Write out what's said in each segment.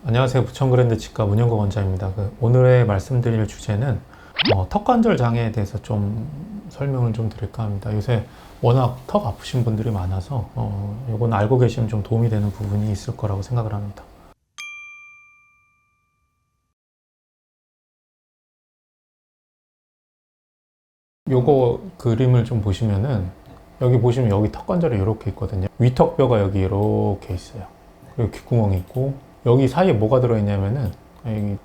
안녕하세요. 부천그랜드 치과 문영거 원장입니다. 오늘의 말씀드릴 주제는 턱관절 장애에 대해서 좀 설명을 좀 드릴까 합니다. 요새 워낙 턱 아프신 분들이 많아서 이건 알고 계시면 좀 도움이 되는 부분이 있을 거라고 생각을 합니다. 요거 그림을 좀 보시면은 여기 보시면 여기 턱관절이 이렇게 있거든요. 위턱뼈가 여기 이렇게 있어요. 그리고 귓구멍이 있고 여기 사이에 뭐가 들어있냐면은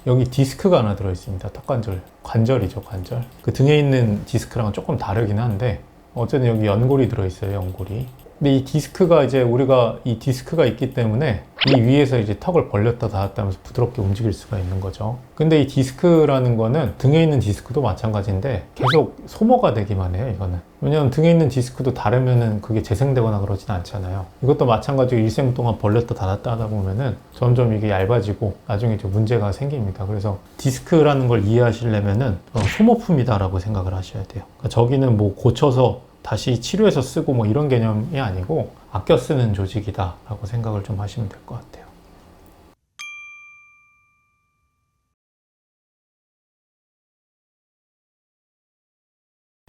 여기 디스크가 하나 들어있습니다. 턱관절 관절이죠, 관절. 그 등에 있는 디스크랑은 조금 다르긴 한데 어쨌든 여기 연골이 들어있어요, 연골이. 근데 이 디스크가 이제 우리가 이 디스크가 있기 때문에 이 위에서 이제 턱을 벌렸다 닫았다 하면서 부드럽게 움직일 수가 있는 거죠. 근데 이 디스크라는 거는 등에 있는 디스크도 마찬가지인데 계속 소모가 되기만 해요, 이거는. 왜냐면 등에 있는 디스크도 다르면은 그게 재생되거나 그러진 않잖아요. 이것도 마찬가지로 일생 동안 벌렸다 닫았다 하다 보면은 점점 이게 얇아지고 나중에 이제 문제가 생깁니다. 그래서 디스크라는 걸 이해하시려면은 소모품이다라고 생각을 하셔야 돼요. 그러니까 저기는 뭐 고쳐서 다시 치료해서 쓰고 뭐 이런 개념이 아니고 아껴 쓰는 조직이다 라고 생각을 좀 하시면 될 것 같아요.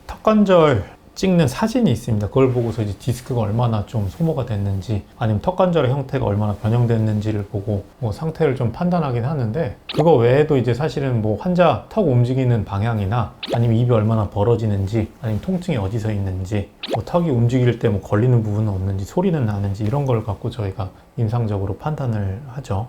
턱관절 찍는 사진이 있습니다. 그걸 보고서 이제 디스크가 얼마나 좀 소모가 됐는지 아니면 턱관절의 형태가 얼마나 변형됐는지를 보고 뭐 상태를 좀 판단하긴 하는데, 그거 외에도 이제 사실은 뭐 환자 턱 움직이는 방향이나 아니면 입이 얼마나 벌어지는지 아니면 통증이 어디서 있는지 뭐 턱이 움직일 때 뭐 걸리는 부분은 없는지 소리는 나는지 이런 걸 갖고 저희가 임상적으로 판단을 하죠.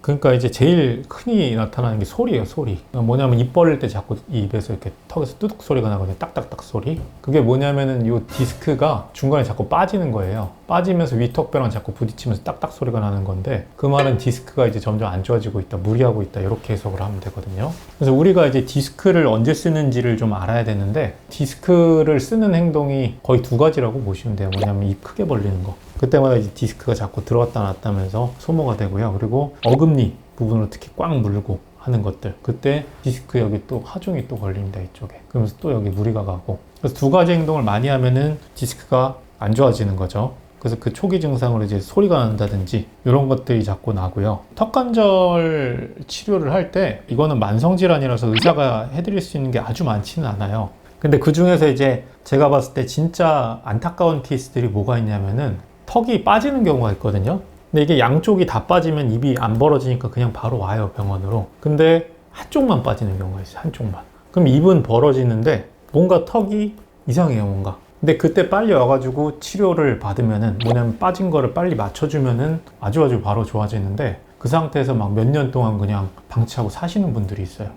그러니까 이제 제일 흔히 나타나는 게 소리예요, 소리. 뭐냐면 입 벌릴 때 자꾸 입에서 이렇게 턱에서 뚜둑 소리가 나거든요. 딱딱딱 소리. 그게 뭐냐면은 이 디스크가 중간에 자꾸 빠지는 거예요. 빠지면서 위턱뼈랑 자꾸 부딪히면서 딱딱 소리가 나는 건데, 그 말은 디스크가 이제 점점 안 좋아지고 있다, 무리하고 있다, 이렇게 해석을 하면 되거든요. 그래서 우리가 이제 디스크를 언제 쓰는지를 좀 알아야 되는데, 디스크를 쓰는 행동이 거의 두 가지라고 보시면 돼요. 뭐냐면 입 크게 벌리는 거. 그때마다 이제 디스크가 자꾸 들어왔다 놨다 하면서 소모가 되고요. 그리고 어금니 부분을 특히 꽉 물고 하는 것들. 그때 디스크 여기 또 하중이 또 걸립니다, 이쪽에. 그러면서 또 여기 무리가 가고. 그래서 두 가지 행동을 많이 하면은 디스크가 안 좋아지는 거죠. 그래서 그 초기 증상으로 이제 소리가 난다든지 이런 것들이 자꾸 나고요. 턱관절 치료를 할 때 이거는 만성질환이라서 의사가 해드릴 수 있는 게 아주 많지는 않아요. 근데 그 중에서 이제 제가 봤을 때 진짜 안타까운 케이스들이 뭐가 있냐면은 턱이 빠지는 경우가 있거든요. 근데 이게 양쪽이 다 빠지면 입이 안 벌어지니까 그냥 바로 와요, 병원으로. 근데 한쪽만 빠지는 경우가 있어요, 한쪽만. 그럼 입은 벌어지는데 뭔가 턱이 이상해요, 뭔가. 근데 그때 빨리 와가지고 치료를 받으면은 뭐냐면 빠진 거를 빨리 맞춰주면은 아주 바로 좋아지는데, 그 상태에서 막 몇 년 동안 그냥 방치하고 사시는 분들이 있어요.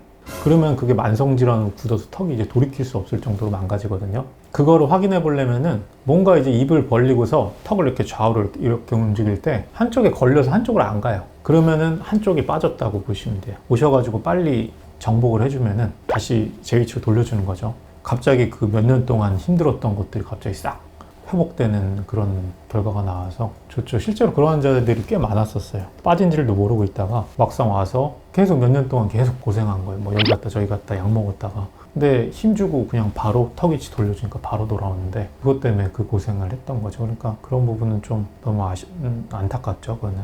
그러면 그게 만성질환으로 굳어서 턱이 이제 돌이킬 수 없을 정도로 망가지거든요. 그거를 확인해 보려면은 뭔가 이제 입을 벌리고서 턱을 이렇게 좌우로 이렇게 움직일 때 한쪽에 걸려서 한쪽으로 안 가요. 그러면은 한쪽이 빠졌다고 보시면 돼요. 오셔가지고 빨리 정복을 해주면은 다시 제 위치로 돌려주는 거죠. 갑자기 그 몇 년 동안 힘들었던 것들이 갑자기 싹 회복되는 그런 결과가 나와서 좋죠. 실제로 그런 환자들이 꽤 많았었어요. 빠진 줄도 모르고 있다가 막상 와서 계속 몇 년 동안 계속 고생한 거예요. 뭐 여기 갔다 저기 갔다 약 먹었다가. 근데 힘주고 그냥 바로 턱 위치 돌려주니까 바로 돌아오는데, 그것 때문에 그 고생을 했던 거죠. 그러니까 그런 부분은 좀 너무 안타깝죠, 그거는.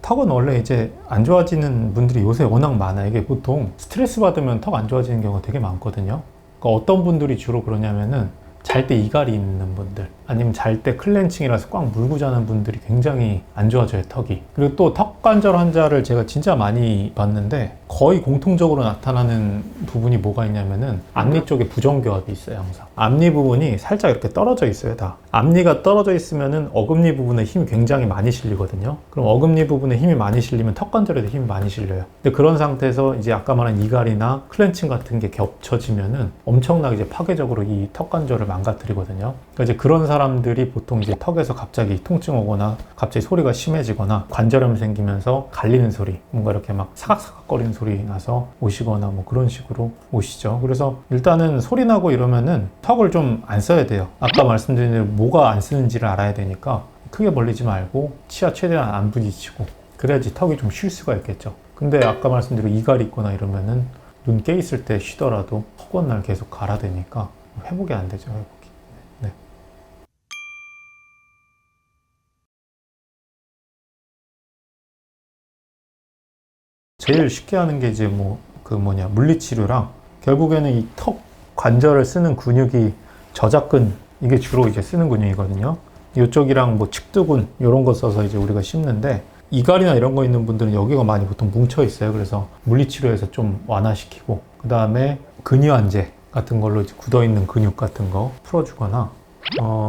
턱은 원래 이제 안 좋아지는 분들이 요새 워낙 많아요. 이게 보통 스트레스 받으면 턱 안 좋아지는 경우가 되게 많거든요. 그러니까 어떤 분들이 주로 그러냐면은 잘 때 이갈이 있는 분들, 아니면 잘 때 클렌칭이라서 꽉 물고 자는 분들이 굉장히 안 좋아져요, 턱이. 그리고 또 턱관절 환자를 제가 진짜 많이 봤는데 거의 공통적으로 나타나는 부분이 뭐가 있냐면은 앞니 쪽에 부정교합이 있어요, 항상. 앞니 부분이 살짝 이렇게 떨어져 있어요, 다. 앞니가 떨어져 있으면은 어금니 부분에 힘이 굉장히 많이 실리거든요. 그럼 어금니 부분에 힘이 많이 실리면 턱관절에도 힘이 많이 실려요. 근데 그런 상태에서 이제 아까 말한 이갈이나 클렌칭 같은 게 겹쳐지면은 엄청나게 이제 파괴적으로 이 턱관절을 망가뜨리거든요. 그러니까 이제 그런 사람들이 보통 이제 턱에서 갑자기 통증 오거나 갑자기 소리가 심해지거나 관절염 생기면서 갈리는 소리, 뭔가 이렇게 막 사각사각거리는 소리 나서 오시거나 뭐 그런 식으로 오시죠. 그래서 일단은 소리 나고 이러면은 턱을 좀 안 써야 돼요. 아까 말씀드린 대로 뭐가 안 쓰는지를 알아야 되니까 크게 벌리지 말고 치아 최대한 안 부딪히고, 그래야지 턱이 좀 쉴 수가 있겠죠. 근데 아까 말씀드린 이갈이 있거나 이러면은 눈 깨 있을 때 쉬더라도 허건 날 계속 갈아대니까 회복이 안 되죠, 회복이. 네. 제일 쉽게 하는 게 이제 물리치료랑 결국에는 이 턱 관절을 쓰는 근육이 저작근, 이게 주로 이제 쓰는 근육이거든요. 이쪽이랑 뭐 측두근 이런 거 써서 이제 우리가 씹는데 이갈이나 이런 거 있는 분들은 여기가 많이 보통 뭉쳐 있어요. 그래서 물리치료에서 좀 완화시키고 그 다음에 근유안제 같은 걸로 이제 굳어 있는 근육 같은 거 풀어주거나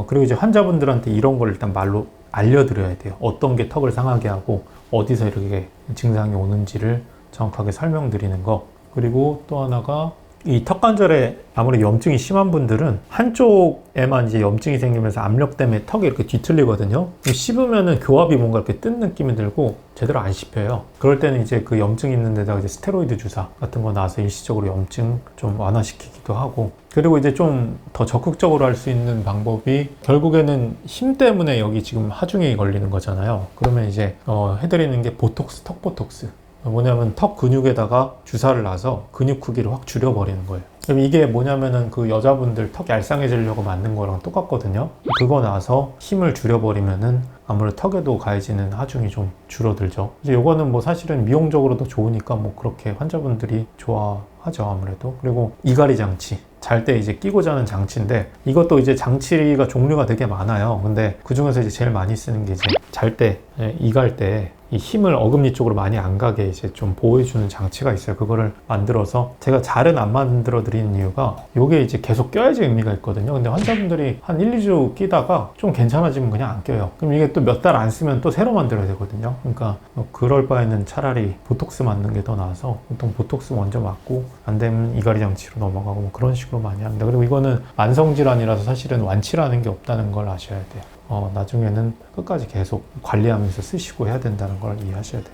그리고 이제 환자분들한테 이런 걸 일단 말로 알려드려야 돼요. 어떤 게 턱을 상하게 하고 어디서 이렇게 증상이 오는지를 정확하게 설명드리는 거. 그리고 또 하나가 이 턱관절에 아무래도 염증이 심한 분들은 한쪽에만 이제 염증이 생기면서 압력 때문에 턱이 이렇게 뒤틀리거든요. 씹으면은 교합이 뭔가 이렇게 뜬 느낌이 들고 제대로 안 씹혀요. 그럴 때는 이제 그 염증 있는 데다가 이제 스테로이드 주사 같은 거 놔서 일시적으로 염증 좀 완화시키기도 하고. 그리고 이제 좀 더 적극적으로 할 수 있는 방법이 결국에는 힘 때문에 여기 지금 하중이 걸리는 거잖아요. 그러면 이제 해드리는 게 보톡스, 턱 보톡스. 뭐냐면 턱 근육에다가 주사를 놔서 근육 크기를 확 줄여버리는 거예요. 그럼 이게 뭐냐면은 그 여자분들 턱 얄쌍해지려고 맞는 거랑 똑같거든요. 그거 나서 힘을 줄여버리면은 아무래도 턱에도 가해지는 하중이 좀 줄어들죠. 이제 요거는 뭐 사실은 미용적으로도 좋으니까 뭐 그렇게 환자분들이 좋아하죠, 아무래도. 그리고 이갈이 장치. 잘 때 이제 끼고 자는 장치인데 이것도 이제 장치가 종류가 되게 많아요. 근데 그 중에서 이제 제일 많이 쓰는 게 이제 잘 때, 이갈 때 이 힘을 어금니 쪽으로 많이 안 가게 이제 좀 보호해주는 장치가 있어요. 그거를 만들어서 제가 잘은 안 만들어 드리는 이유가 이게 이제 계속 껴야지 의미가 있거든요. 근데 환자분들이 한 1, 2주 끼다가 좀 괜찮아지면 그냥 안 껴요. 그럼 이게 또 몇 달 안 쓰면 또 새로 만들어야 되거든요. 그러니까 그럴 바에는 차라리 보톡스 맞는 게 더 나아서 보통 보톡스 먼저 맞고 안 되면 이갈이 장치로 넘어가고 뭐 그런 식으로 많이 합니다. 그리고 이거는 만성질환이라서 사실은 완치라는 게 없다는 걸 아셔야 돼요. 나중에는 끝까지 계속 관리하면서 쓰시고 해야 된다는 걸 이해하셔야 돼요.